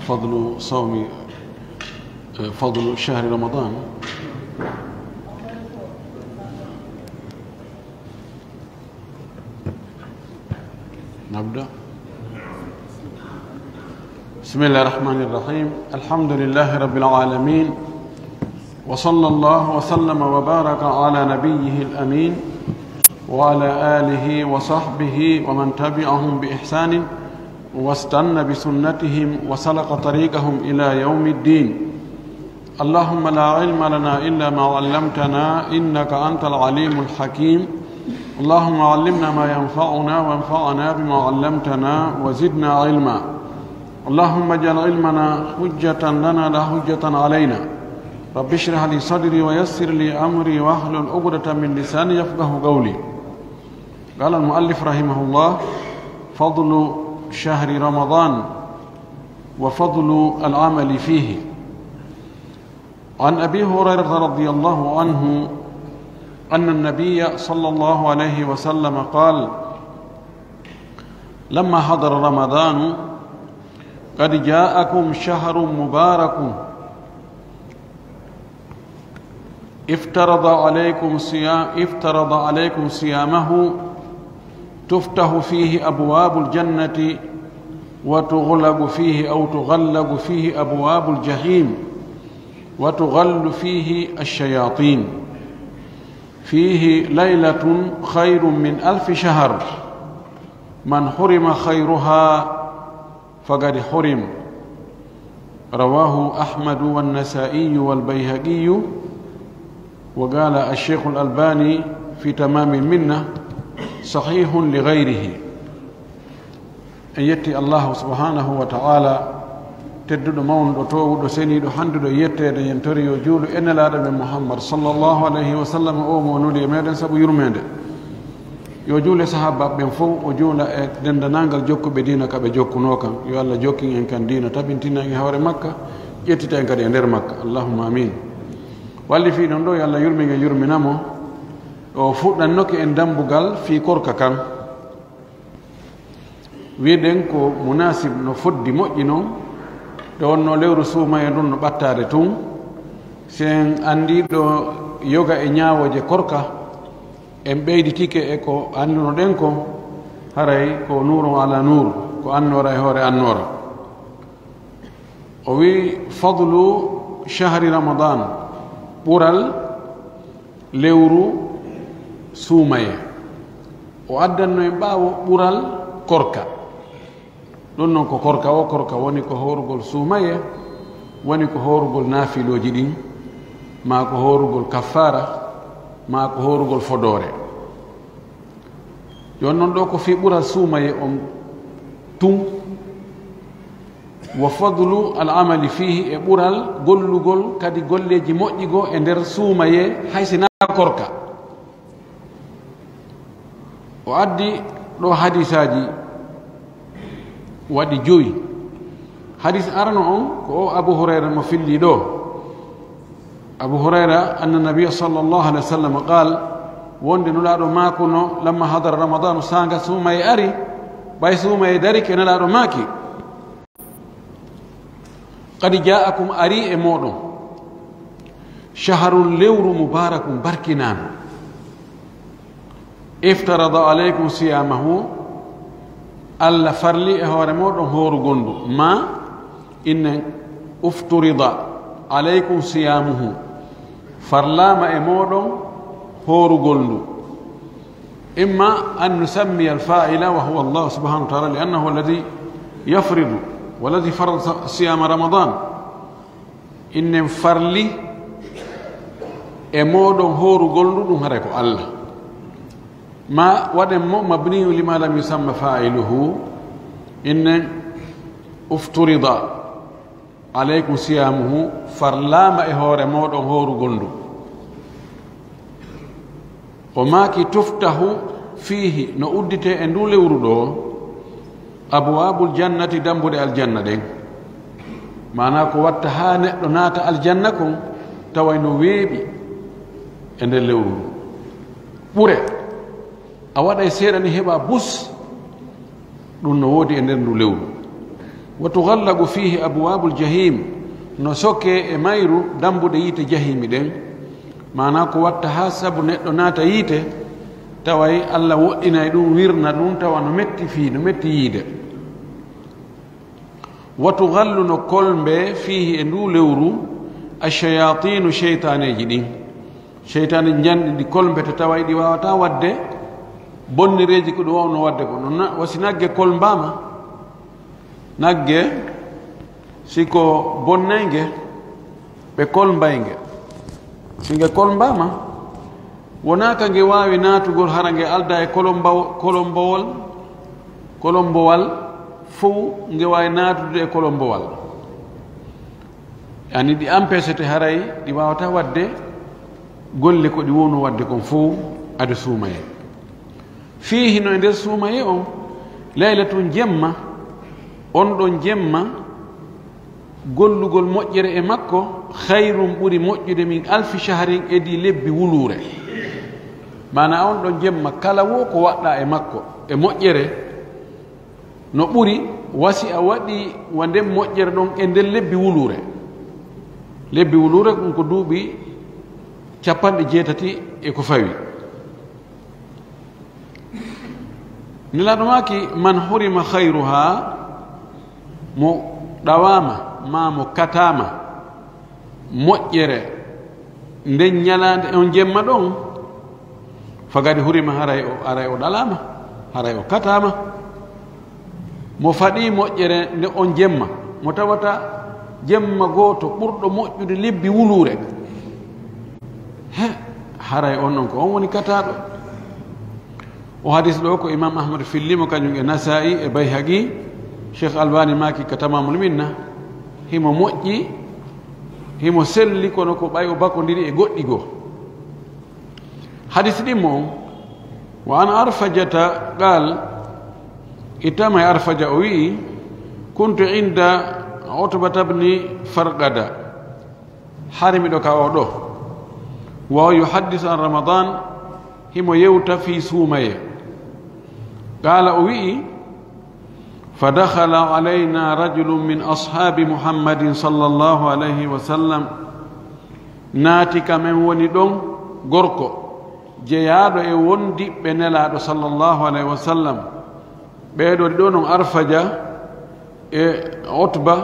فضل صوم فضل شهر رمضان. نبدأ. بسم الله الرحمن الرحيم. الحمد لله رب العالمين، وصلى الله وسلم وبارك على نبيه الأمين وعلى آله وصحبه ومن تبعهم بإحسان واستنى بسنتهم وسلك طريقهم إلى يوم الدين. اللهم لا علم لنا إلا ما علمتنا إنك أنت العليم الحكيم. اللهم علمنا ما ينفعنا وانفعنا بما علمتنا وزدنا علما. اللهم اجعل علمنا حجة لنا لا حجة علينا. رب اشرح لي صدري ويسر لي أمري واحلل عقدة من لساني يفقه قولي. قال المؤلف رحمه الله: فضل شهر رمضان وفضل العمل فيه. عن أبي هريرة رضي الله عنه أن النبي صلى الله عليه وسلم قال: لما حضر رمضان قد جاءكم شهر مبارك افترض عليكم صيامه تفتح فيه أبواب الجنة وتغلق فيه أبواب الجحيم وتغل فيه الشياطين. فيه ليلة خير من 1000 شهر، من حرم خيرها فقد حرم. رواه أحمد والنسائي والبيهقي. وقال الشيخ الألباني في تمام المنة: صحيح لغيره. أن يتي الله سبحانه وتعالى تدد مون دوتو سيني دو حندو دو يتede yentori yo juulu enelaade be Muhammad sallallahu alayhi wa sallam o mo nuli meden sabu yurmende yo juule sahaba ben fo o juula e dendanangal jokkube diina kabe jokkuno kan yo Allah jokkin en kan diina tabintina en hawre Makka yettita en kadi e nder Makka. Allahumma amin. walli fi don do yo Allah yurminamo o fuddannoke en dambugal fi korka kan wiiden ko munasib no foddi moƴƴi noon ɗo wonno lewru suumaye ɗum no ɓattade tun sen andi ɗo yoga e ñaawoje korka en ɓeyditike e ko anduno ɗen ko haray ko nuuru ala nuur, ko annora e hoore annora. o wi fadlu shahri ramadan, ɓural lewru suumaye. o addanno en ɓaawo ɓural korka. ɗum noon ko korka woni ko horugol suumaye, woni ko horugol naafiloji ɗin, ma ko horugol kaffara, ma ko horugol fodore. joni noon ɗo ko fi ɓural suumaye on tun. wa fadlu al amali fihi, e ɓural gollugol kadi golleji moƴƴi go e nder suumaye haysina korka. o addi ɗo hadisaji waɗi 5. hadis arano on ko o Abu Hurayra mo filli ɗo. Abu Hurayra anna nabiya sallallahu alaihi wasallam qal: wonde nulaɗo makuno lamma hadara ramadanu, sanga suumaye ari ɓay suumaye dari ke nelaɗo maaki: qad ja'akum, ari e moɗon, shahrun lewru mubarakum barkinano, iftarada alaykum siyamahu, Allah farli e hoore moɗon hoorugol ndu. ma inna ufturida alaykum siyamuhu, farlama e moɗon hoorugol ndu. imma an nusammiya alfa'ila wa huwa Allah subhanahu wa ta'ala, li annahu alladhi yafridu walladhi farada siyama ramadan. innen farli e moɗon hoorugol ndu, ɗum hare ko Allah. ma waɗen mo mabniyu lima lam yusamma fa'iluhu. innen ufturida alaykum siyamuhu, farlama e hoore moɗon hoorugol ndu. o maaki tuftahu fihi, no uddite e ndu lewru ɗo, abwabul jannati, dambuɗe aljanna ɗen. mana ko watta ha neɗɗo naata aljanna kon taway no weeɓi e nder lewru ndu. ɓure a waɗay seeɗa ni heɓa bus ɗum no woodi e nder ndu lewru wa tughallagu fihi abwabul jahim no sokke e mayru dambuɗe yiite jahimi ɗen mana ko watta ha sabu neɗɗo naata yiite taway allah woɗɗinay ɗum wirna ɗum tawa no metti fii no metti yiide wa tughallu no kolmbe fihi e ndu lewru ashayatinu cheytaneji ɗin cheytane janɗi ɗi kolmbete taway ɗi wawata wadde bonnireji ko ɗum wawno wadde ko non wasi nagge kolmbama nagge siko bonnayge ɓe kolmbayge si nge kolmbama wona ka nge wawi natugol hara nge alda e kolombowal fo nge wawi natude e kolombowal ani ɗi empêchete haray ɗi wawata wadde golle ko ɗi wowno wadde kon fo ade suumaye fihi no e nder suumaye on laylatun jemma on ɗon jemma gollugol moƴƴere e makko hayrum ɓuri moƴƴude min alfi shahrin edi lebbi wulure mana on ɗon jemma kala wo ko waɗɗa e makko e moƴƴere no ɓuri wasi a waɗi wa nden moƴƴere ɗon e nder lebbi wulure ɗum ko duuɓi 80 e ko fawi nelaɗo maki man hurima hayruha mo ɗawama ma mo katama moƴƴere nden ñalande on jemma ɗon fagadi hurima haray o ɗalama haray o katama mo faɗi moƴƴere nde on jemma mo tawata jemma goto ɓurɗo moƴƴude lebbi wulure haray on ɗon ko on woni kataɗo o hadis ɗo ko imam ahmad fillimo kañum e nasa'i e bayhaqi cheikh albani maki ka tamamul minna himo moƴƴi himo selli kono ko ɓay o bakodiri e goɗɗi goo hadis ɗimmo on wa an arfajata qal itama e arfaja o wi'i kuntu inda utbata bni farqada harimiɗo ka o ɗo wa yuhaddisu an ramadan himo yewta fi suumaye qala o wi'i فدخل علينا رجل من أصحاب محمد صلى الله عليه وسلم ناتك من وندون غوركو جيادو e wondi be nelaado sallallahu alaihi wasallam beedo donon arfaja e utba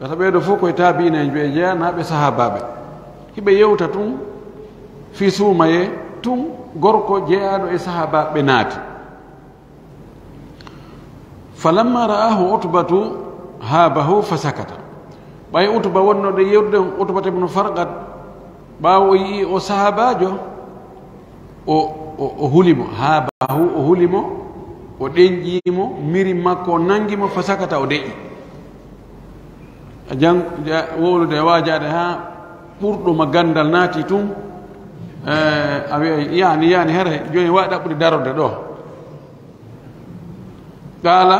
kata beedo foko e tabiina be jeya nabe sahababe hibe yewta tun fi sumaye tun gorko jeyaado e sahaba be naati falamma ra'ahu utbatu habahu fasakata bay utba wonno de yewde utba ibn farqad bawo yi o sahabajo o hulimo habahu o hulimo o denjimo miri makko nangimo fasakata o de'i jang wolude wajade ha ɓurɗo ma gandal naati tun yani here joni waɗi ɗaɓɓude darode ɗo qala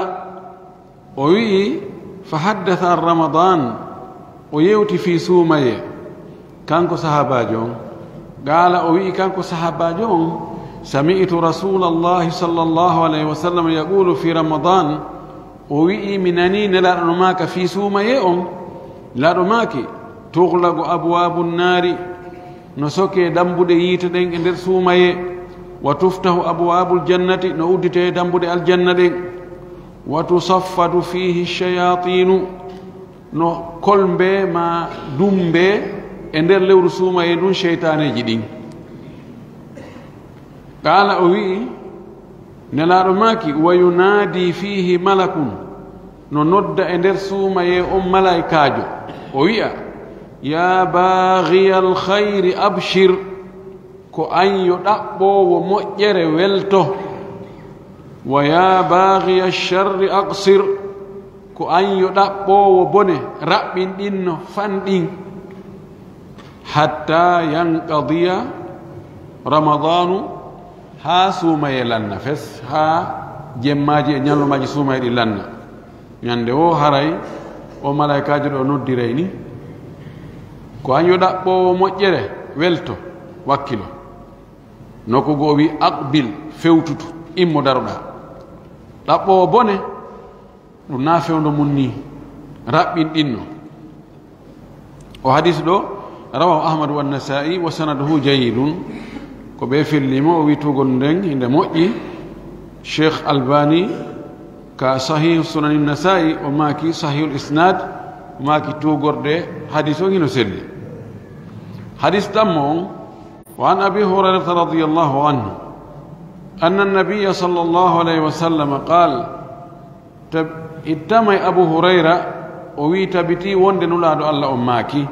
o wi'i fa haddatha an ramadan o yewti fi suumaye kanko sahabajo on qala o wi'i kanko sahabajo on sami'tu rasulallahi sallallahu alayhi wa sallam yaqulu fi ramadan o wi'i mi nani nelaɗo no maka fi suumaye on laɗo maki tughlagu abwabu nnari no soke dambuɗe yiite ɗen e nder suumaye wa tuftahu abwabul jannati no uddite dambuɗe aljanna ɗen wa tusaffadu fihi shayatinu no kolmbe ma dumbe e nder lewru suumaye ɗum cheytaneji ɗin qala o wi'i nelaɗo maki wa yunadi fihi malakun no nodda e nder suumaye on malaikajo o wi'a ya baghiya alkhayri abshir ko an yo ɗaɓɓowo moƴƴere welto wa ya baghiya alsharri aqsir ko an yo ɗaɓɓowo bone raɓɓin ɗinno fanɗin hatta yanqadiya ramadanu ha suumaye lanna fes ha jemmaji e ñallumaji suumaye ɗi lanna ñande o haray o malaikaji ɗo noddiray ni ko an yo ɗaɓɓowo moƴƴere welto wakkilo noko go wi aqbil fewtutu immo daroɗa ɗaɓɓowo bone ɗum na fewdo mum ni raɓɓinɗinno o hadis ɗo rawahu ahmad wa nasai wa sanaduhu jayidun ko ɓe fellimo o wi tugol nden inde moƴƴi cheikh albani ka sahih sunani nasai o maki sahihul isnad o maki tugorde hadis o hino selli hadis tammo on وعن أبي هريرة رضي الله عنه أن النبي صلى الله عليه وسلم قال اتمي أبو هريرة ويتبتي وندن لاد الله أماكي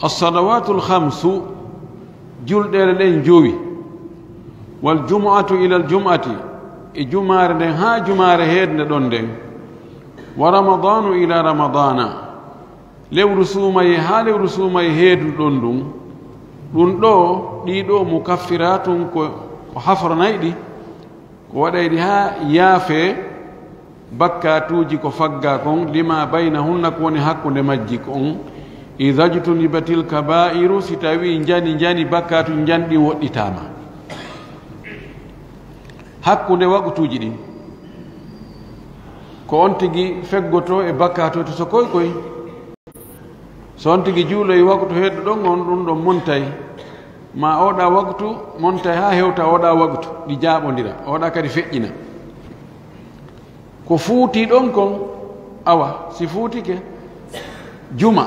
الصلوات الخمس جل لين جوي والجمعة إلى الجمعة جمعة ها جمعة هيد ندندن ورمضان إلى رمضان لو رسومي ها لو رسومي هيد دندن ɗum ɗo ɗiɗo mukaffiratun ko hafranayɗi ko waɗayɗi ha yaafe bakkatuji ko fagga kon lima baynahunna ko woni hakkude majji kon ida jtunibatil kabairu si tawi jani bakkatuji janɗi woɗɗitama hakkude waɓutuji ɗin ko on tigi feggoto e bakkatu to so koy so on tigi juulo e waktu heɗɗo ɗon on ɗum ɗon montay ma oɗa waktu montay ha hewta oɗa waktu ɗi jaaɓodira oɗa kadi feƴƴina ko fuuti ɗon kon awa si fuutike juma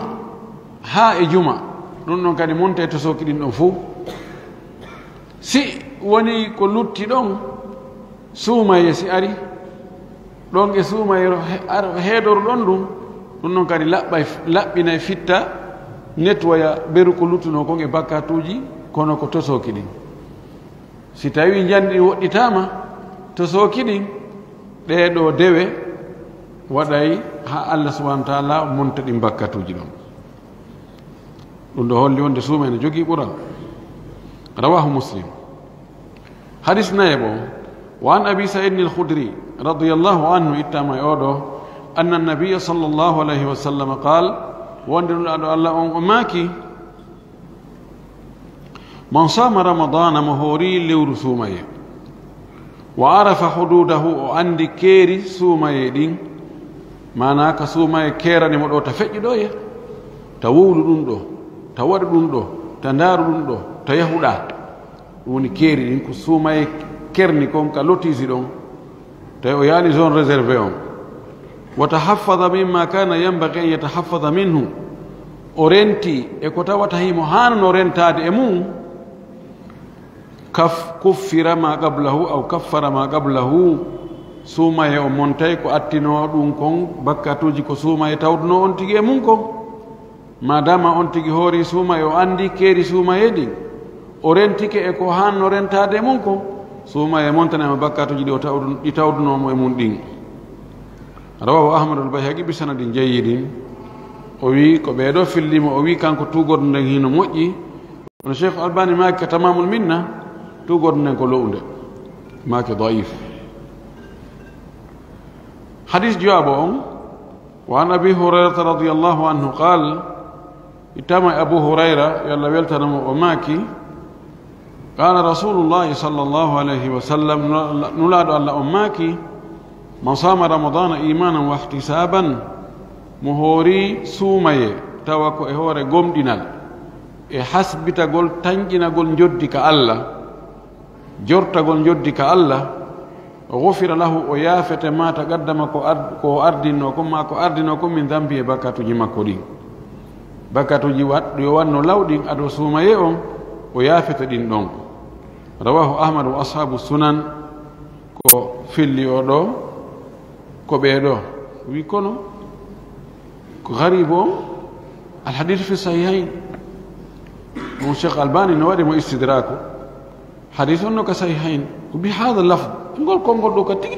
ha e juma ɗum ɗon kadi montay to soki ɗin ɗon fuu si woni ko lutti ɗon suumaye si ari ɗon e suumayero heeɗoru ɗon ɗum noon kadi laɓɓinay fitta nettoya ɓeru ko luttuno kon e bakkatuji kono ko tosoki ɗin si tawi janɗi woɗɗitama tosoki ɗin ɗeɗo dewe waɗay ha allah subahana wa taala monta ɗin bakkatuji ɗon ɗum ɗo holli wonde suuma ene jogii ɓural rawahu muslim hadis naye ɓo wa an abi saidin al khudri radiallahu anhu ittama e oɗo أن النبي صلى الله عليه وسلم قال وندن الله أماكي من صام رمضان مهوري لور سومي وعرف حدوده وعند كيري سومي دين ما ناك سومي كيرا نمو تفجي دوية تقول دندو تور دندو تندار دندو تيهودا وني كيري دين كسومي كيرني كون كالوتيزي دون تيو يالي زون ريزيرفيون وتحفظ مما كان ينبغي أن يتحفظ منه أورنتي إكوتاوتا هي مهان أورنتاد إمون كفر ما قبله أو كفر ما قبله سوما يومونتاي كو أتينو دونكون بكاتوجي كو سوما يتاودنو أنتيجي إمونكو ما دام أنتيجي هوري سوما يو أندي كيري سوما يدين أورنتي كي إكو هان أورنتاد إمونكو سوما يمونتنا بكاتوجي يتاودنو إمون دين رواه أحمد البيهقي بسند جيد وي كو بيدو فيلم وي كانكو توغور ندن هينو موجي الشيخ الباني ماك تمام المنه توغور ندن كو لوند ماك ضعيف حديث جوابه وعن ابي هريره رضي الله عنه قال اتما ابو هريره يلا ويلتنم وماكي قال رسول الله صلى الله عليه وسلم نولاد الله اماكي من صام رمضان إيمانا واحتسابا مهوري سومي توكو إهوري قمدنا حسبتا قول تنجنا قول جدك الله جرت قول جدك الله غفر له ويافت ما تقدم كو أردن وكم من ذنبه بكاتو جما كودين بكاتو جوات يوانو لودين أدو سومي ويافت دين دون رواه أحمد وأصحاب السنن كو فيلي أودو ko ɓeeɗo wi kono ko garib o alhadith fi sahihain ɗum cheikh albani no waɗi mo istidraku hadith on no ka sahihain ko bi hada lafd ngol konngol ɗo ka tigi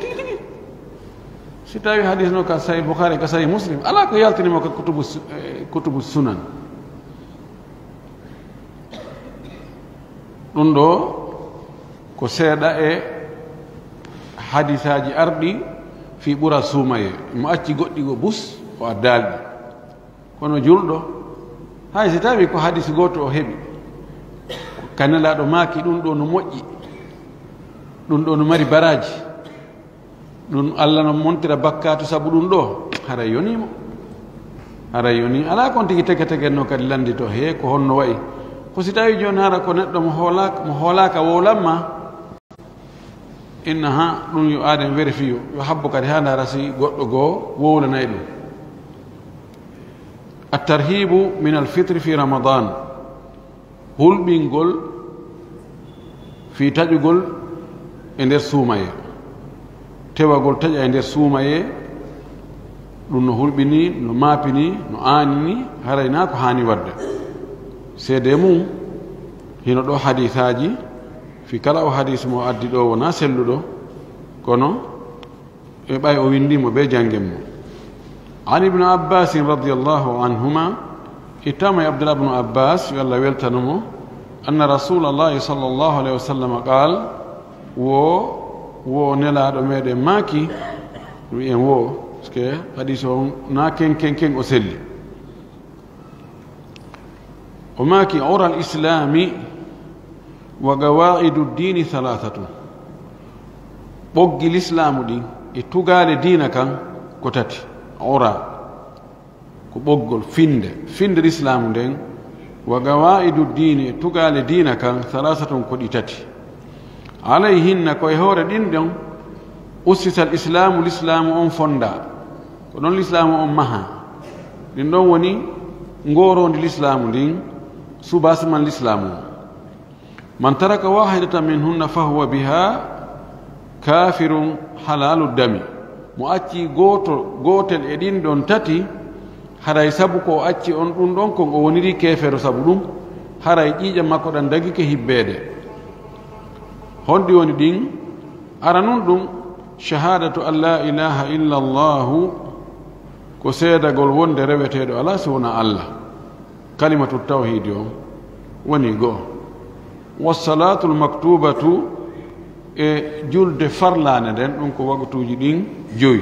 si tawi hadith no ka sahih bukhari ka sahih muslim ala ko yaltinimo ka kutubu sunan ɗum ɗo ko seeɗa e hadisaji arɗi fi ɓura suumaye mo acci goɗɗi go bus o addalɗi kono julɗo hay si tawi ko hadis goto o heɓi kanelaɗo maaki ɗum ɗo no moƴƴi ɗum ɗo no mari baraji ɗum Allah no montira bakkatu sabu ɗum ɗo hara yonimo hara yoni ala kon tigi tege tegenno kadi landito he ko honno wayi ko si tawi joni hara ko neɗɗo mo hoolaka wowlanma inna ha ɗum yo aden vérifie yo habbo kadi ha ndara si goɗɗo goo wowlanayi ɗum attarhibu min alfitre fi ramadan hulɓingol fi taƴugol e nder suumaye tewagol taƴa e nder suumaye ɗum no hulɓini no maapini no aanini harayna ko haani wadde seede mum hino ɗo hadisaji fi kala o hadis mo addi ɗo wona selluɗo kono e ɓay o windimo ɓe jangen mo an ibnu abbasin radiallahu anhuma ittama e abdullah ibnu abbas yo allah weltanomo anna rasulallahi sallllahu alayhi wa sallam qal wo nelaɗo meɗen maaki ɗum en wo parce que hadis o na ken o selli o maaki ora l islami wa gawaidu ddini thalathatu ɓoggi l'islamu ɗin e tugale dina kan ko tati ora ko ɓoggol finde l'islamu nden wa gawaidu ddini e tugale dina kan thalathatun ko ɗi tati alayhinna koye hoore ɗin ɗon ussita l islamu l'islamu on fonda ko ɗon l'islamu on maha ɗin ɗon woni ngorondi l'islamu ndin subasman l'islamu man taraka wahidatan min hunna fahuwa biha kafirun halalu dami mo acci gotel e ɗin ɗon tati haray sabu ko o acci on ɗum ɗon kon o woniri kefero sabu ɗum haray ƴiiƴam makko ɗan dagike hibbede honɗi woni ɗin ara nun ɗum shahadatu an la ilaha illa llahu ko seedagol wonde reweteɗo ala so wona allah kalimatu tawhidi o woni goo wassalatu lmaktubatu e julde farlane nden ɗum ko waktuji ɗin joyi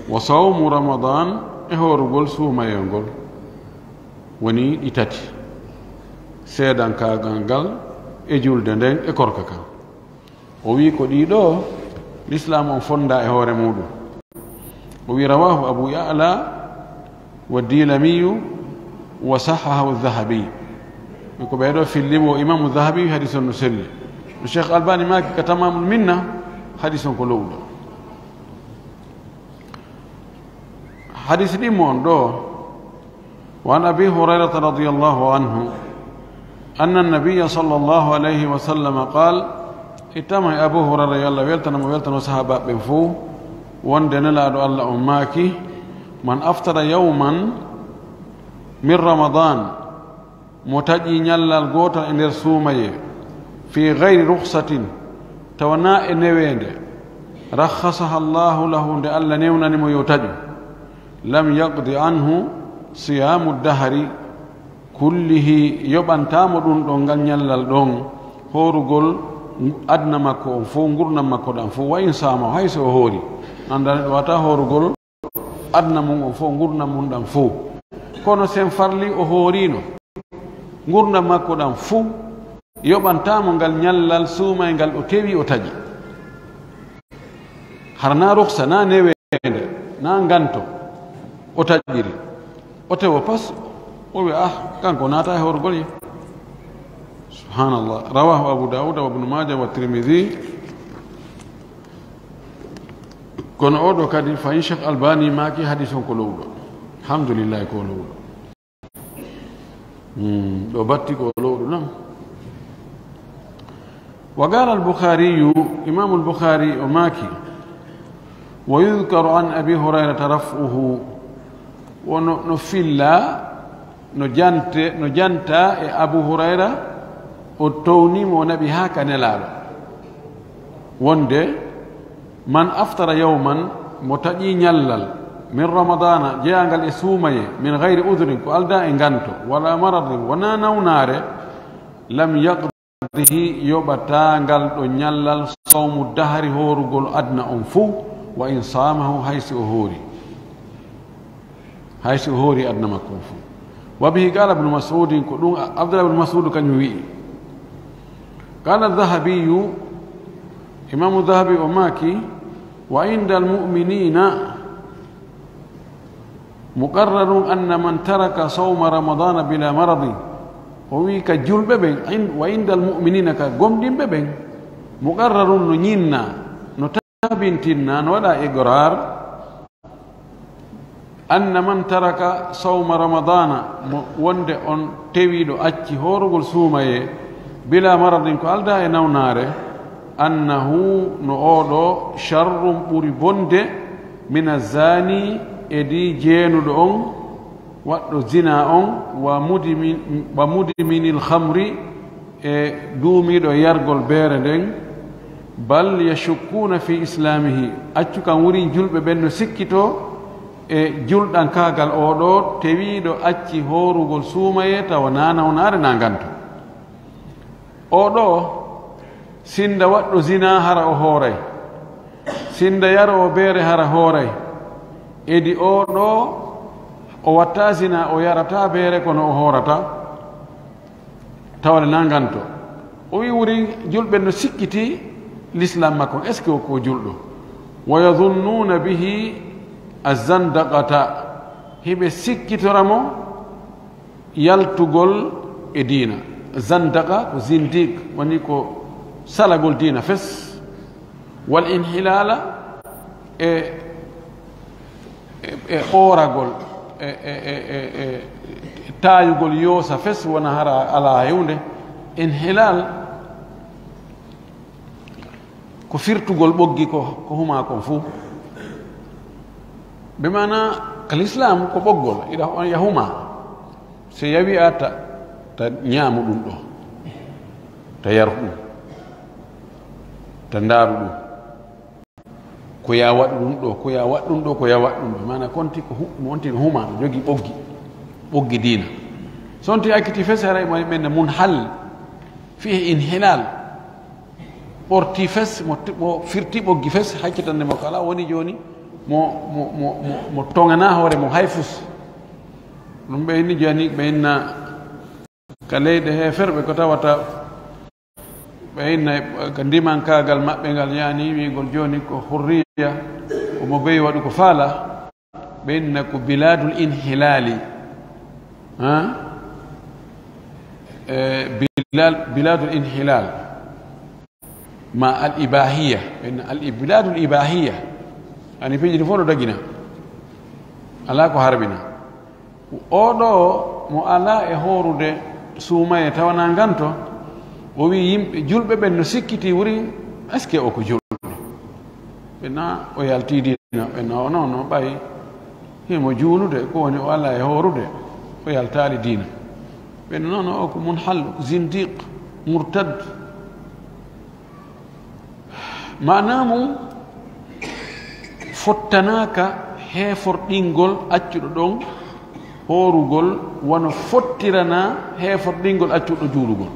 wa sawmu ramadan e horugol suumayel ngol woni ɗi tati seedankagal ngal e julde nden e korka kan o wi ko ɗiɗo l'islam on fonda e hoore muɗum o wi rawahu abu ya'la wa dilamiyu wa sahahahu dhahabi ko ɓeeɗo fillimo imamu dhahabi hadis on no selli no cheikh albani maki ka tamamul minna hadis on ko lowɗo hadis ɗimmo on ɗo wa an abi hurairata radiallahu anhu anna annabiya sallllahu alayhi wa sallam qal ittama e abu hurayra yo allah weltano sahabaɓe ɓen fo wonde nelaɗo allah on maaki man aftara yawman min ramadan mo taƴi ñallal gotal e nder suumaye fi gayri ruhsatin tawana e newende rakhasaha llahu lahu nde allah newnanimo yo taƴu lam yaqdi anhu siyamu dahari kullihi yoɓantamo ɗum ɗon ngal ñallal ɗon horugol adna makko on fof gurdam makko ɗan fof wayin sama hayso o hoori andane ɗo wata horugol adna mum on fof gurdam mum ɗan fof kono sen farli o hoorino gurdam makko ɗan fof yoɓantamo ngal ñallal suumay ngal o tewi o taƴi harna ruhsa na newende na ganto o taƴƴiri o tewo pas o wi kanko naata e horugol ye subhanallah rawahu abu dauda wa ibnu maja wa tirmidhi kono oɗo kadi fayin cheikh albani maki hadis on ko lowɗo alhamdulillahi ko lowɗo ɗo batti ko lowɗo nam wa qala al-bukhariyu imamu al-bukhari o maki wa yudkaru an abi hurairata raf'uhu wono no filla no janta e abu hurayra o townimo o naɓi ha ka nelaɗo wonde man aftara yawman mo taƴi ñallal min ramadana jeyangal e suumaye min gayri udrin ko alda e ganto wala maradin wona nawnare lam yaqdihi yoɓata ngal ɗo ñallal sawmu dahari horugol adna on fou wa in samahu haysi o hoori adna makko on fou wa bihi qala ibnu masudin ko ɗum abdullah ibnu masud kañum wi'i قال الذهبي إمام الذهبي أماكي وعند المؤمنين مقرر أن من ترك صوم رمضان بلا مرض وويك جل ببين وعند المؤمنين كقوم دين ببين مقرر نينا نتابنتنا ولا إقرار أن من ترك صوم رمضان وند أن تويد أتي هورغل سومي بلا مرض كالدا نوناره أنه نؤدو شر بريبوند من الزاني إدي جينو دون واتو زنا أون ومدمن الخمر دومي دو يرغل بيردن بل يشكون في إسلامه أتو كان ورين جلب بنو سكتو julɗan kagal oɗo tewiɗo acci horugol suumaye tawa nanawnare naganto oɗo sinda waɗɗo zina hara o hooray sinda yaro o beere hara hooray edi oɗo o watta zina o yarata beere kono o hoorata tawale naganto o wi wuri julɓe no sikkiti l'islam makko est ce que ko julɗo wa yadunnuna bihi azandaqata hiɓe sikkitoramo yaltugol e diina zandaqa ko zindiq woni ko salagol diina fes wal inhilala e oragol taayugol yoosa fes wona hara ala hewnde inhilal ko firtugol ɓoggi ko huma kon fuu bimana l'islam ko ɓoggol ida on yahuma so yawi ata ta ñaamu ɗum ɗo ta yaru ɗum ta ndaaru ɗum ko ya waɗ ɗum ɗo ko ya waɗ ɗum ɗo ko ya waɗ ɗum ɗo mana konti ko wonti huma ɗo jogii ɓoggi diina sonti akkiti fes haray ɓenne mun hal fihi inhilal ɓorti fes mo firti ɓoggi fes hakkitande mo kala woni joni mo tongana hoore mo hayfus ɗum ɓeyni jani ɓeynna ka leyɗe heferɓe ko tawata ɓeynna ka ndimankagal maɓɓe ngal yani wigol joni ko hurriya omo beyi waɗu ko faala ɓeynna ko biladul inhilali biladul inhilal ma al ibahiya ɓeynna al biladul ibahiya ani peji ɗi fof ɗo dagina ala ko harbina oɗo mo ala e horude suumaye tawana ganto o wi yimɓe julɓe ɓen no sikkiti wuri est ce que o ko julɗo ɓenna o yalti dina ɓenna o non no ɓay himo juunude ko woni o ala e horude o yaltali dina ɓenna noon o ko munhal ko zindiq murtad manamum fottanaka heeforɗingol accuɗo ɗon horugol wono fottirana heeforɗingol accuɗo juulugol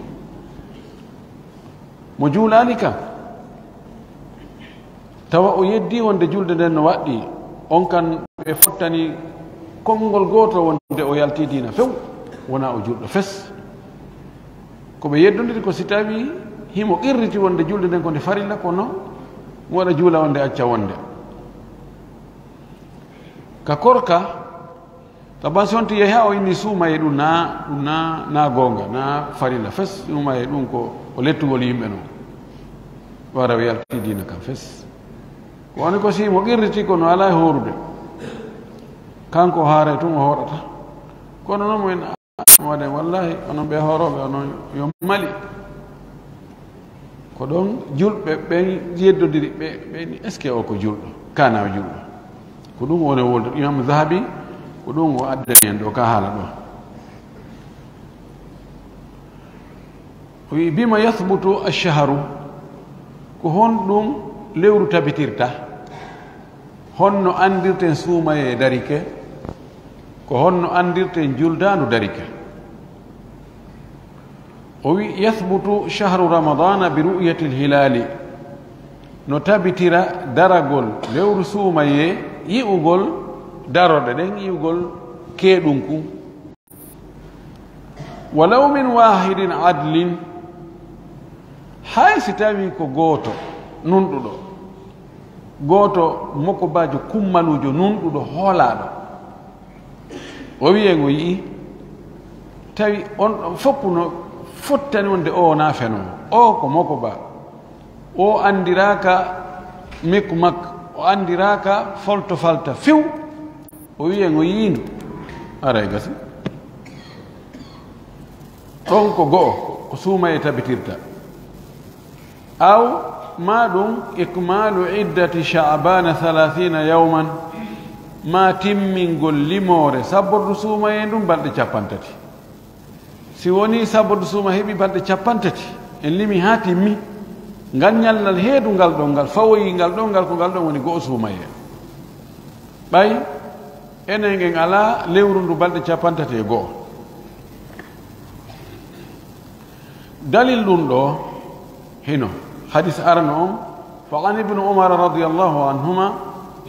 mo juulani kam tawa o yeddi wonde julde nden no waɗɗi on kan ɓe fottani konngol goto wonde o yalti dina few wona o julɗo fes koɓe yeddodiri ko si tawi himo qirriti wonde julde nden ko nde farilla kono mo waɗa juula wonde acca wonde ka korka taban sonti yehi ha o inni suumaye ɗum na gonga na farilla fes suumaye ɗum ko o lettugol yimɓe noon wara o yalti dina kam fes ko woni ko si mo qirriti kono ala e horude kanko haare tun o hoɗata kono noon moen waɗe wallahi onon ɓe horoɓe onon yo mali ko ɗon julɓe ɓen yeddodiri ɓeni est ce que o ko julɗo kana o julɗo ko ɗum woni wolde imam zahabi ko ɗum o addani en ɗo ka haala ɗo o wi bima yathbutu alchahru ko hon ɗum lewru tabitirta honno andirten suumaye darike ko honno andirten juldandu darike o wi yathbutu chahru ramadana bi ru'yati lhilali no tabitira daragol lewru suumaye yi'ugol daroɗe ɗen yi'ugol keeɗunku walaw min wahidin adlin hay si tawi ko gooto nunɗuɗo gooto mokobajo kummalujo nunɗuɗo hoolaɗo o wiye ngo yii tawi on ɗon fopp no fottani wonde o wona fenowo o ko mokoba o andiraka mekku makko o andiraka folto falta few o wiye ngo yiindu ara e gasi ɗon ko go'o ko suuma e tabitirta aw ma ɗum ikmalu iddati chabana 30 yawman ma timmingol limore sabbordu suuma e ɗum balɗe 30 si woni sabbordu suuma heeɓi balɗe 30 en limi ha timmi ngal ñallal heedu ngal ɗon ngal fawoyi ngal ɗon ngal ko ngal ɗon woni go'o suuma e ɓay enen en ala lewru ndu balɗe 31 dalil ɗum ɗo hino hadis arno on fa an ibnu umar radiallahu anhuma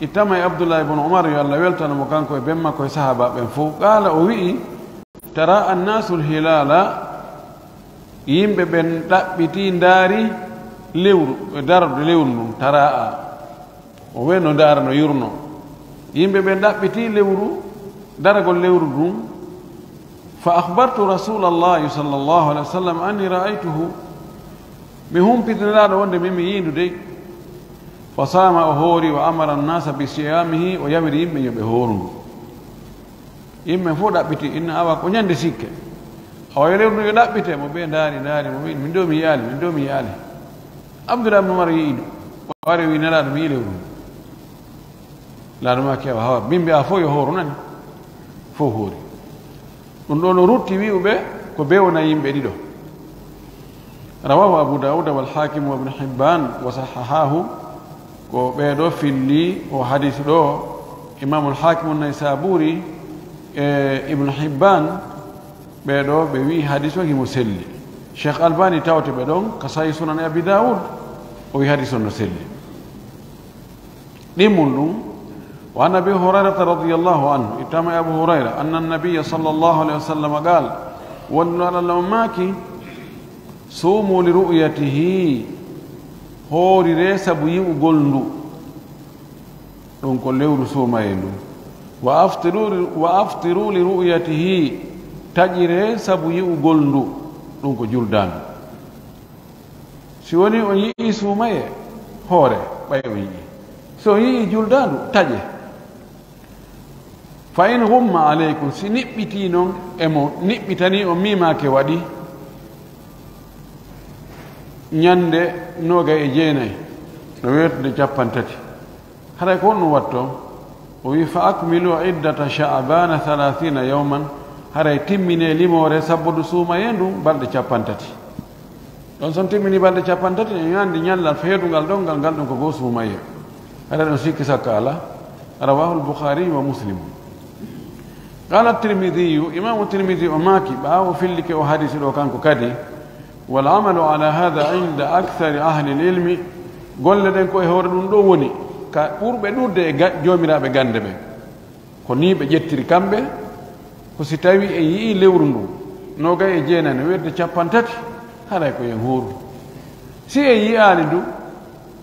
ittama e abdoullah ibnu umar yo allah weltanamo kanko e ben makko e sahaba ɓen fof qala o wi'i tara annasu lhilala yimɓe ɓen ɗaɓɓiti ndaari lewru e darde lewru ndun tara a o weno ndaara no yurno yimɓe ɓen ɗaɓɓiti lewru daragol lewru ndun fa akhbartu rasulallahi sallllahu alih wa sallam anni ra'aytuhu mi humpitinaɗo wonde min mi yiindu dey fa sama o hoori wa amara annasa bi siyamihi o yamiri yimɓe yo ɓe hooru ndu yimɓe fof ɗaɓɓiti inna awa ko ñande sikke awa yo lewru ndu yo ɗaɓɓite mo ɓe ndaari mo wi min do mi yaali abdoullah ibnu umar yiiɗu o wari wi nelaɗo mi yi lewru ndu laaɗo ma kewa hawa min mbiya fof yo hooru nani fof hoori ɗum ɗo no rutti wi'uɓe ko bewna yimɓe ɗiɗo rawahu abu dauda walhakim wa ibnu hibban wa sahahahu ko ɓeeɗo filli o hadis ɗo imamu lhakimu naysaburi e ibnu hibban ɓeeɗo ɓe wi hadis o himo selli cheikh albani tawte ɓe ɗon ka sahi sunan e abi daoud o wi hadis on no selli ɗimmum ɗum وعن ابي هريره رضي الله عنه اتم ابو هريره ان النبي صلى الله عليه وسلم قال ولنا لوماك صوموا لرؤيته هوري ريسا بيو غولندو دونك لewru somayendu وافطروا لرؤيته tajire sabu yi'ugol ndu ɗum ko juldandu si woni on yi'i suumaye hoore ɓay o yi'i so yi'i juldandu taƴe fa in humma aleykum si niɓɓiti noon emo niɓɓitani o mimake waɗi ñande 29 no wetude 30 haray ko honɗum watto o wi fa akmilu iddata chabana 30 yawman haray timmine limore sabbudu suumaye ndu balɗe 30 ɗon son timmini balɗe 30 e ñandi ñallal feedugal ɗon ngal ɗum ko goo suumaye haɗa ɗon sikki sakka ala rawahu lbukhari wa muslim qala tirmidiyu imamu tirmidi o maaki ɓaawo fillike o hadisi ɗo kanko kadi walamalu ala hada inda akthari ahli lilmi golle ɗen ko e hoore ɗum ɗo woni ka ɓurɓe ɗurde e joomiraɓe gande ɓen ko ni ɓe ƴettiri kamɓe ko si tawi e yii lewru ndu nogay e jeenani wedde 30 haɗay ko yen hooru si e yiyaali ndu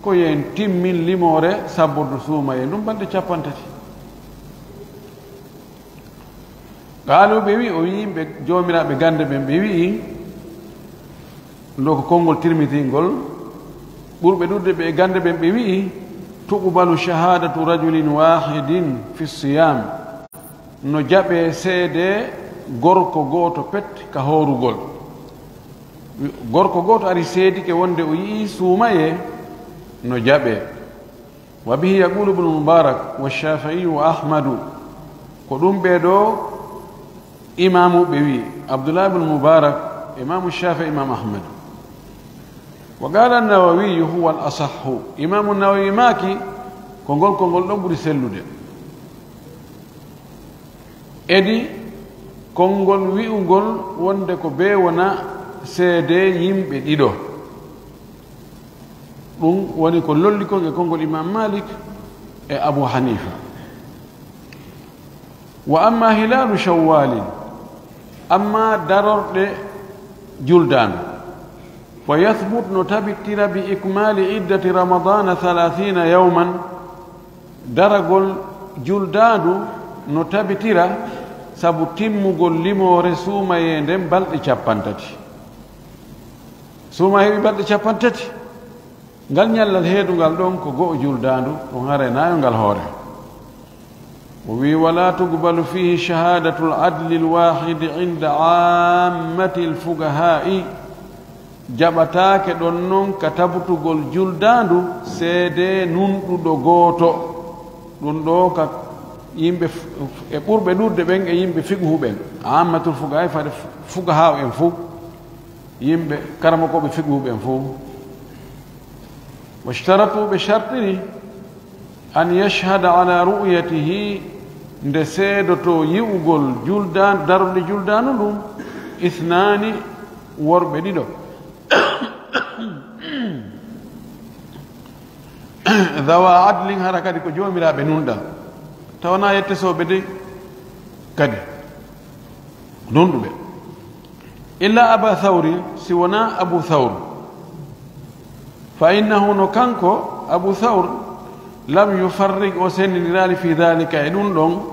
ko yen timmin limore sabbordu suumaye ndum balɗe 30 qaalu ɓe wi o yimɓe joomiraɓe gande ɓen ɓe wi ndo ko konngol tirmitingol ɓurɓe ɗurde ɓe gande ɓen ɓe wi tuqbalu shahadatu rajulin wahidin fi siyam no jaɓe seede gorko gooto pet ka hoorugol gorko gooto ari seedike wonde o yii suumaye no jaɓe wa bihi yaqulu ibnu mubarak wa shafiiyu wa ahmadu ko ɗum ɓe ɗo imamu ɓe wi abdullah ibnu mubarak imamu shafii imam ahmad wa qala annawawiyu huwa al asahhu imamu nawawi maaki ko ngol ɗon ɓuri sellude edi konngol wi'ugol wonde ko be wona seede yimɓe ɗiɗo ɗum woni ko lolli kon e konngol imam malik e abu hanifa wa amma hilalu shawwalin amma darorɗe juldandu ويثبت نتبتر بإكمال عدة رمضان 30 يوما درجل جلداد نتبتر سبتم لمو رسوم يندم بل إشابانتتي سوما هي بل إشابانتتي ngal nyallal heedungal ɗon ko go'o juldandu on harenayo ngal hoore o wi wala tuqbalu fihi shahadatu al-adli al-wahid inda ammati al-fuqaha'i jaɓataake ɗon noon ka tabutugol juldandu seede nunɗuɗo gooto ɗum ɗo ka yimɓe e ɓurɓe ɗurde ɓen e yimɓe fiqhuɓen ammatul fuqaha'i fade fuqaha en fof yimɓe karamakoɓe fiqhuɓen fof واشترطوا بشرطه أن يشهد على رؤيته ndesēdoto yi'ugol juldan darde juldanu ɗum ithnani worɓe ɗiɗo dawa adlin hara kadi ko jomiraɓe nunɗal tawana yettesoɓe de kadi nunɗuɓe illa aba thawri si wona abu thawr فإنه نكانكو أبو ثور لم يفرق وسننرال في ذلك إنون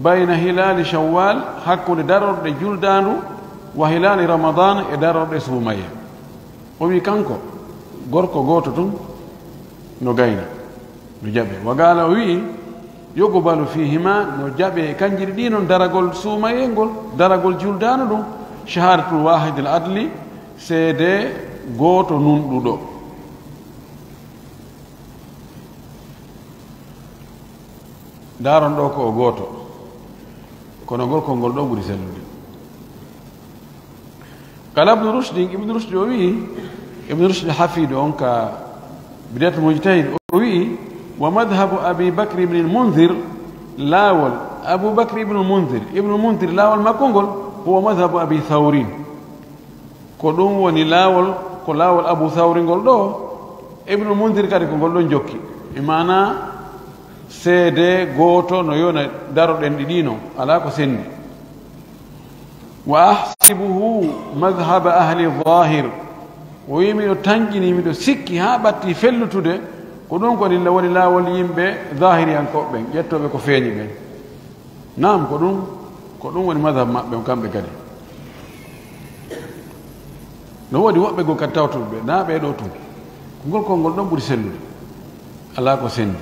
بين هلال شوال حق لدرر جلدان وهلال رمضان إدرر سومية ومي كانكو غوركو غوتو نغاينا نجابي وقال وي يقبل فيهما نجابي كانجر دينون درغول سومية درغول جلدان شهادة الواحد العدل سيدي غوتو نوندو daron ɗo ko o gooto kono gorkol ngol ɗo ɓuri sellude kala ibnu rushdi o wii ibnu rushdi hafidu on ka bidayat mujtahid o wii wa madhabu abi bakre ibne lmundir laawol abou bakre ibnu lmundir laawol makko ngol huwa madhabu abi thawrin ko ɗum woni laawol ko laawol abou thawri ngol ɗo ibnu lmundir kadi ko ngol ɗon jokki imana seede gooto no yona daroɗen ɗiɗino ala ko sendi wa ahsibuhu madhaba ahli dhahir o wi miɗo tanƴini miɗo sikki ha ɓatti fellutude ko ɗum ko ɗilla woni laawol yimɓe dhahiriyankoɓe ɓen ƴettoɓe ko feeñi ɓen nam ko ɗum woni madhab maɓɓe kamɓe kadi no woodi woɓɓe go kadi tawtuɓe ɓe na ɓeɗo tun ko ngol kolngol ɗon ɓuri sellude ala ko sendi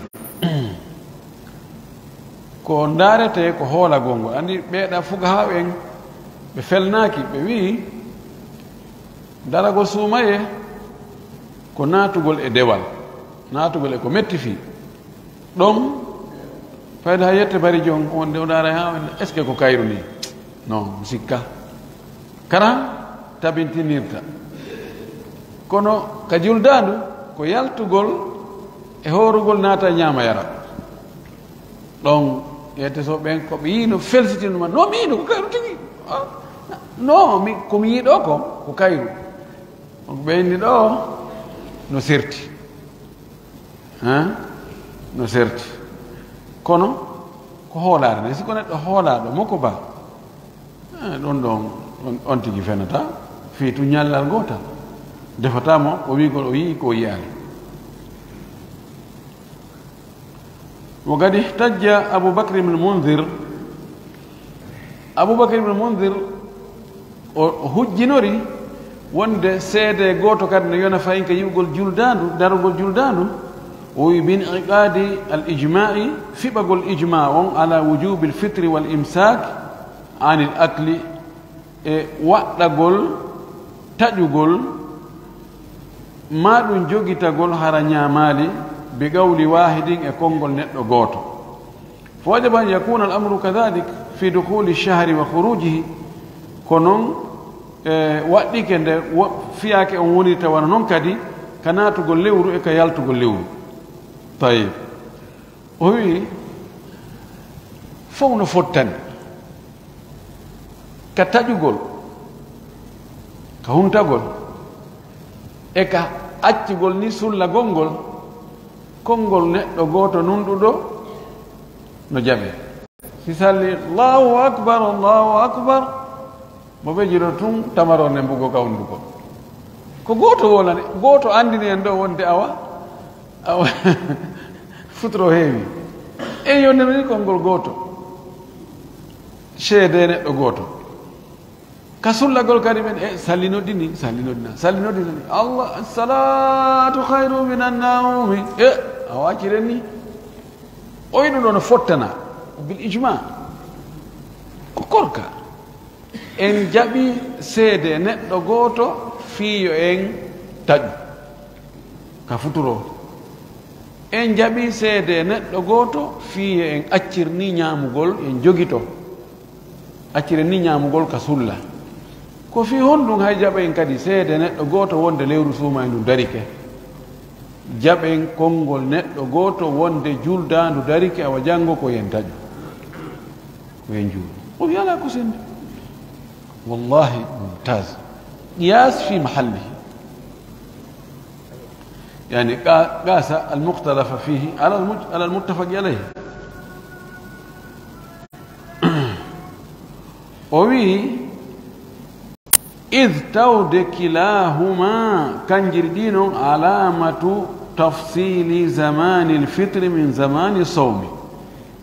ko ndaarete ko hoola gongol andi ɓeeɗa fugaha en ɓe felnaaki ɓe wii daragol suumaye ko naatugol e dewal naatugol e ko metti fii ɗon fayde ha yette bari jon on nde o ndaara ha est ce que ko kayru ni non mi sikka kara tabintinirta kono ka juldandu ko yaltugol e hoorugol naata ñaama yara ɗon yette so ɓen koɓe yiino felsitinuma no mi yiino ko kayru tigi non komi yiiɗo ko kayru on ɓeyni ɗo no serti no serti kono ko hoolare nde siko neɗɗo hoolaɗo makko ba ɗon ɗon on tigi fenata fiitu ñallal gotal defatamo o wigol o yii ko yiyani وقد احتج أبو بكر بن المنذر hujjinori wonde seede gooto kadi no yona fayin ka yiwgol juldandu darugol juldandu o wi bin iqadi al ijma'i fiɓagol ijma on ala wujubi l fitri wal imsak ani l akli e waɗɗagol taƴugol ma ɗum jogitagol hara ñamali bi qawli wahidin e konngol neɗɗo gooto fo wajaba an yakuna al amru kadalik fi dukhuli lchahri wa khurujihi ko noon waɗɗike nde fiyaake on woni tawana noon kadi ka naatugol lewru e ka yaltugol lewru tayib o wi fof no fottani ka taƴugol ka huntagol e ka accugol ni sullagol ngol konngol neɗɗo gooto nunɗuɗo no jaɓe si salli allahu akbar mo ɓe jiɗo tun tamaro ne mbugo ka hunduko ko goto wolane goto andini en ɗo wonde awa futuro heewi e yonnenoni konngol goto ceede neɗɗo goto ka sullagol kadi men e sallinodinani allah assalatu hayru min annaumi e a waciren ni o yiɗum ɗo no fottana bil ijma ko korka en jaɓi seede neɗɗo goto fiyo en taƴu ka futuro en jaɓi seede neɗɗo goto fiyo en accirni ñamugol en jogito acciren ni ñamugol ka sulla ko fi honɗum hay jaɓen kadi seede neɗɗo goto wonde lewru suuma e ndu darike jaɓen konngol neɗɗo goto wonde juldandu darike awa janngo ko yen taƴu ko yen juulu o wiyala ko sendi wallahi mumtaz qiyas fi mahallihi يعني قاس المختلف فيه على المتفق عليه وي إذ تود كلاهما كنجردين علامة تفصيل زمان الفطر من زمان الصوم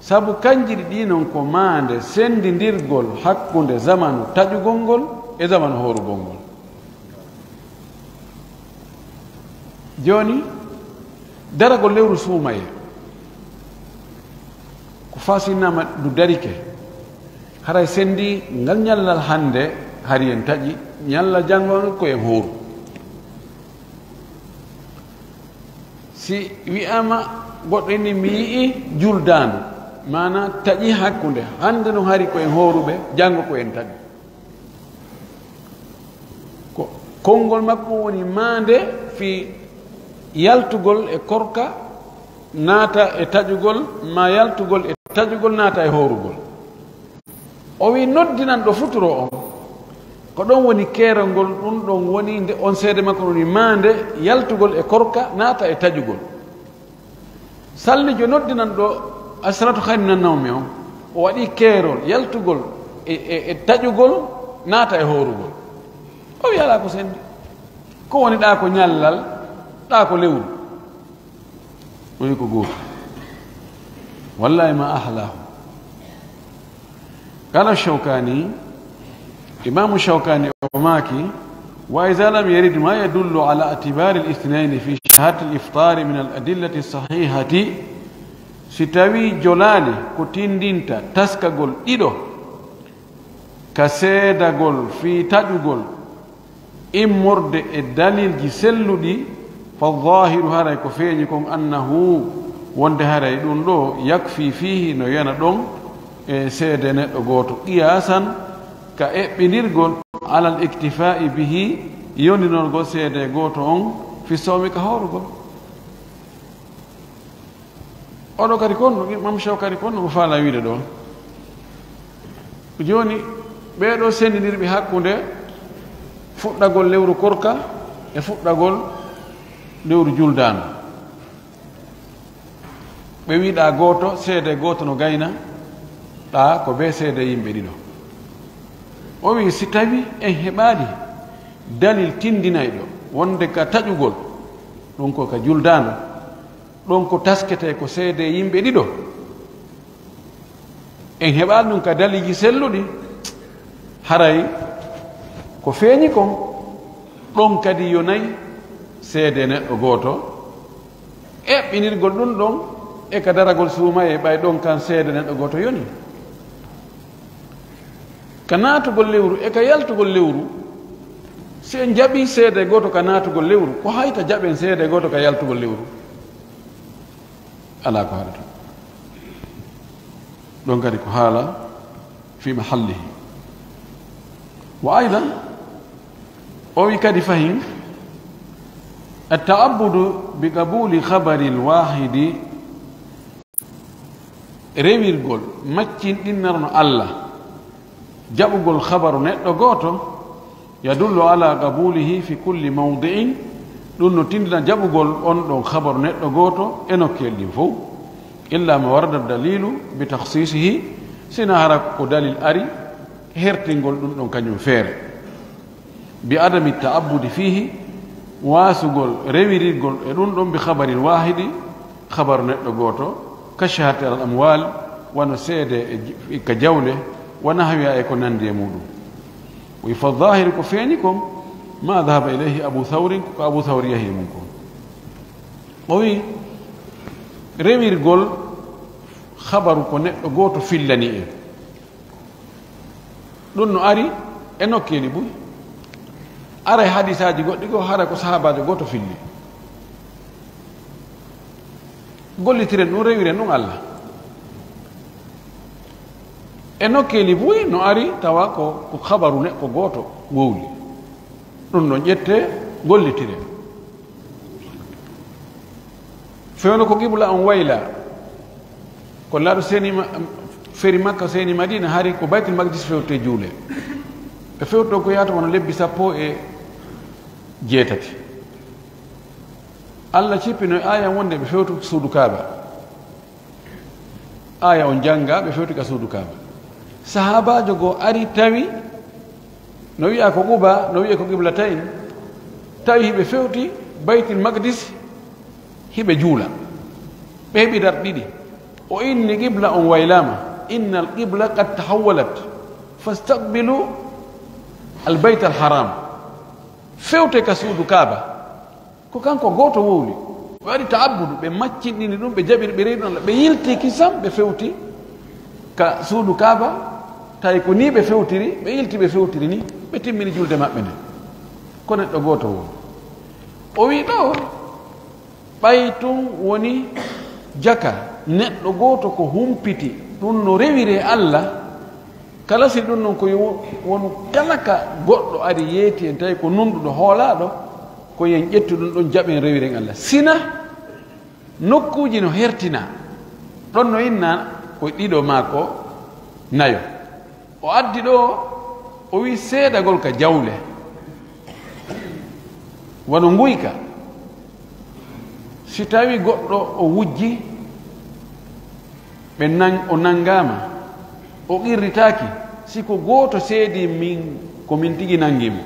سابو كنجردين كوماند سنديرغول حقونde زمان تاجugongol e zaman horugongol joni daragol lewru suumaye ko fasinama du darike haray sendi ngal ñallal hande hari en taƴi ñalla janngo ko en hooru si wi'ama goɗɗo inni mi yii juldandu mana taƴi hakkunde hande no hari ko en hooruɓe janngo ko en taƴi ko konngol makko woni maande fi yaltugol e korka naata e taƴugol ma yaltugol e taƴugol naata e hoorugol o wi noddinan ɗo futuro on ko ɗon woni keerol ɗum ɗon woni nde on seede makko woni maande yaltugol e korka naata e taƴugol sallijo noddinan ɗo asratu hayri min annawmi on o waɗi keerol yaltugol e taƴugol naata e hoorugol o wi ala ko sendi ko woni ɗa ko ñallal ɗa ko lewru o wi ko gooto wallahi ma ahlahu قال الشوكاني إمام الشوكاني وماكي وإذا لم يرد ما يدل على اعتبار الاثنين في شهادة الإفطار من الأدلة الصحيحة ستوي جلالي كتين دينتا تسكا قول إدو كسيدا قول في تاجو قول إن مرد الدليل جسلو دي فالظاهر هذا يكفينكم أنه وندهر يدون له يكفي فيه نيانا دون seede neɗɗo gooto qiyasan ka eɓɓinirgol alal ictifai bihi yondinorgol seede gooto on fi sawmi ka hoorugol oɗo kadi konno imam Shawkani konno mo faala wiide ɗo joni ɓeeɗo sendinirɓe hakkunde fuɗɗagol lewru korka e fuɗɗagol lewru juldandu ɓe wiɗa gooto seede gooto no gayna ɗa ko be seede yimɓe ɗiɗo o wi si tawi en heɓaali dalil tindinayɗo wonde ka taƴugol ɗum ko ka juldano ɗon ko taskete ko seede yimɓe ɗiɗo en heɓaali ɗum ka daliji selluɗi haray ko feeñi kon ɗon kadi yonayi seede neɗɗo gooto eɓɓinirgol ɗum ɗon e ka daragol suumaye ɓay ɗon kan seede neɗɗo gooto yoni ka naatugol lewru e ka yaltugol lewru si en jaɓi seede gooto ka naatugol lewru ko hayta jaɓen seede gooto ka yaltugol lewru ala ko haɗata ɗon kadi ko haala fi mahallihi wa aydan o wi kadi fahin atta'abbudu bi qabuli khabari lwahidi rewirgol maccinɗinnarno Allah jaɓugol habaru neɗɗo gooto yadullu ala qabulihi fi kulli mawdi'in ɗum no tindina jaɓugol on ɗon habaru neɗɗo gooto e nokkel ɗin fof illa ma warda dalilu bi takhsisihi sina hara ko dalil ari hertingol ɗum ɗon kañum feere bi adami ta'abbudi fihi wasugol rewirirgol e ɗum ɗon bi khabaril wahidi khabaru neɗɗo gooto kashahati al amwal wano seede ka jawle wana hawiya e ko nandi e muɗum wi fa dhahir ko feeñi kon ma dhahaba ilayhi abu thawrin ko abu thawr yahi mum kon o wi rewirgol khabaru ko neɗɗo gooto fillani en ɗum no ari e nokkeli buy ara hadisaji goɗɗi go hara ko sahabajo gooto filli gollitiren ɗum rewiren ɗum Allah e nokkeli buy no ari tawa ko khabaru neɗɗo gooto wowli ɗum ɗon ƴette gollitiren fewno ko qibla on wayla ko laaɗo seni feri makka seni madina hari ko baytul maqdis fewte juule ɓe fewto ko yata wono lebbi 17 Allah cippino aya wonde ɓe fewtu suudu kaaba aya on janga ɓe fewti ka suudu kaaba sahabajo go ari tawi no wiya ko quba no wiya ko qiblatain tawi hiɓe fewti baytul maqdis hiɓe juula ɓe heɓi dar ɗiɗi o inni qibla on waylama inna al qibla qad tahawalat fastaqbilu al bayt al haram fewte ka suudu kaaba ko kanko gooto wowli ɓe waɗi taabbudu ɓe maccinɗini ɗum ɓe jaɓiri ɓe rewi ɗon ɓe yilti kisam ɓe fewti ka suudu kaaba tawi ko ni ɓe fewtiri ɓe yilti ɓe fewtiri ni ɓe timmini julde maɓɓe nde ko neɗɗo gooto wowli o wi ɗo ɓay tun woni jaka neɗɗo gooto ko humpiti ɗum no rewire Allah kala si ɗum noon ko wonu kala ka goɗɗo ari yeeti en tawi ko nunɗuɗo hoolaɗo ko yen ƴettu ɗum ɗon jaɓen rewiren Allah sina nokkuji no hertina ɗon no inna ko ɗiɗo maako nayo o addi ɗo o wi seeɗagol ka jawle wano nguyka si tawi goɗɗo o wujji o nangama o qirritaki siko gooto seedi min ko min tigi nangimo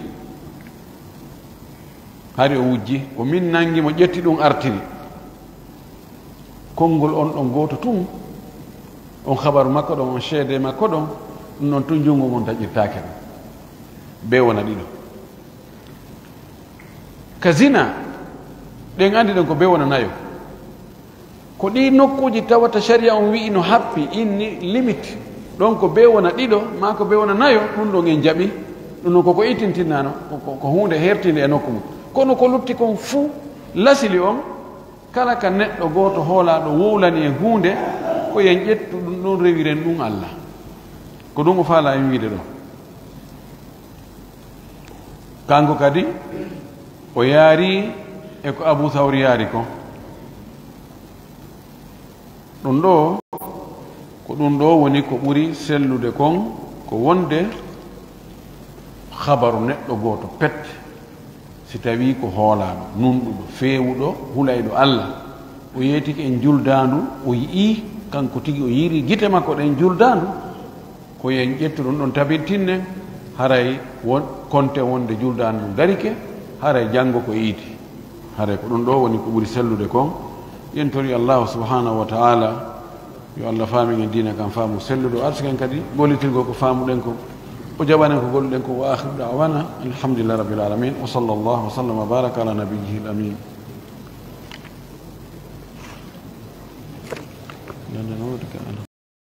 hari o wujji ko min nangimo ƴetti ɗum artiri konngol on ɗon gooto tun on habaru makko ɗon on seede makko ɗon ɗum noon tun junngo ngon taƴirtake ɗum be wona ɗiɗo ka zina ɗen andi ɗon ko be wona nayo ko ɗi nokkuji tawata sharia on wi'i no happi inni limite ɗon ko be wona ɗiɗo ma ko be wona nayo ɗum ɗon en jaɓi ɗum noon koko ittintinnano ko hunde hertinde e nokku mum kono ko lutti kon fuu lasili on kala ka neɗɗo gooto hoolaɗo wowlani e hunde ko yen ƴettu ɗum ɗon rewiren ɗum Allah ko ɗum o faala en wiide ɗo kanko kadi o yaari e ko Abu Thawr yaari ko ɗum ɗo ko ɗum ɗo woni ko ɓuri sellude kon ko wonde habaru neɗɗo gooto pet si tawi ko hoolaɗo nunɗuɗo feewuɗo hulayɗo Allah o yeetiki en juldandu o yii kanko tigi o yiri gite makko ɗen juldandu ko yen ƴettu ɗum ɗon tabintinne haray konte wonde juldandu darike haray janngo ko iiti haray ko ɗum ɗo woni ko ɓuri sellude kon yen tori allahu subhanahu wa taala yo Allah faamin en diina kam faamu selluɗo arsiken kadi gollitirgo ko faamuɗen ko o jaɓanen ko golluɗen ko wa akhiru da'wana alhamdulillahi rabbil alamin wa sallallahu wa sallam wa baraka ala nabiyyihi al amin